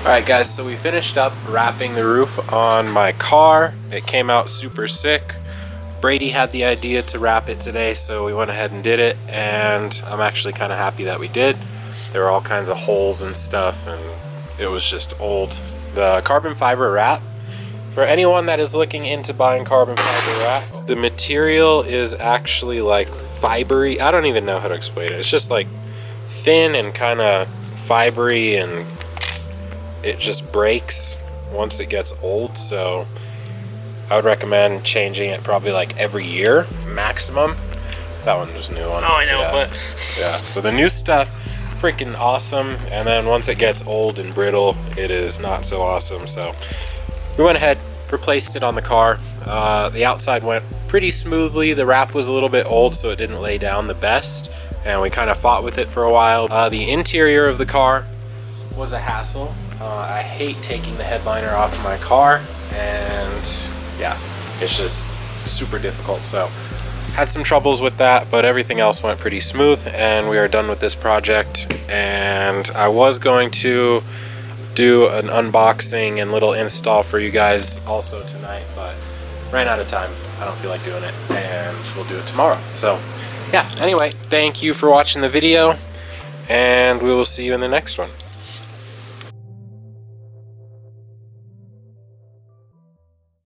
Alright guys, so we finished up wrapping the roof on my car. It came out super sick. Brady had the idea to wrap it today, so we went ahead and did it, and I'm actually kind of happy that we did. There were all kinds of holes and stuff, and it was just old. The carbon fiber wrap, for anyone that is looking into buying carbon fiber wrap, the material is actually like fibery. I don't even know how to explain it. It's just like thin and kind of fibery, and it just breaks once it gets old. So I would recommend changing it probably like every year maximum. That one was a new one. Oh, I know, yeah. but yeah, so the new stuff, freaking awesome, and then once it gets old and brittle, it is not so awesome. So we went ahead, replaced it on the car. The outside went pretty smoothly. The wrap was a little bit old, so it didn't lay down the best, and we kind of fought with it for a while. The interior of the car was a hassle. I hate taking the headliner off of my car, and yeah, it's just super difficult. So had some troubles with that, but everything else went pretty smooth, and we are done with this project. And I was going to do an unboxing and little install for you guys also tonight, but ran out of time. I don't feel like doing it, and we'll do it tomorrow. So yeah, anyway, thank you for watching the video, and we will see you in the next one.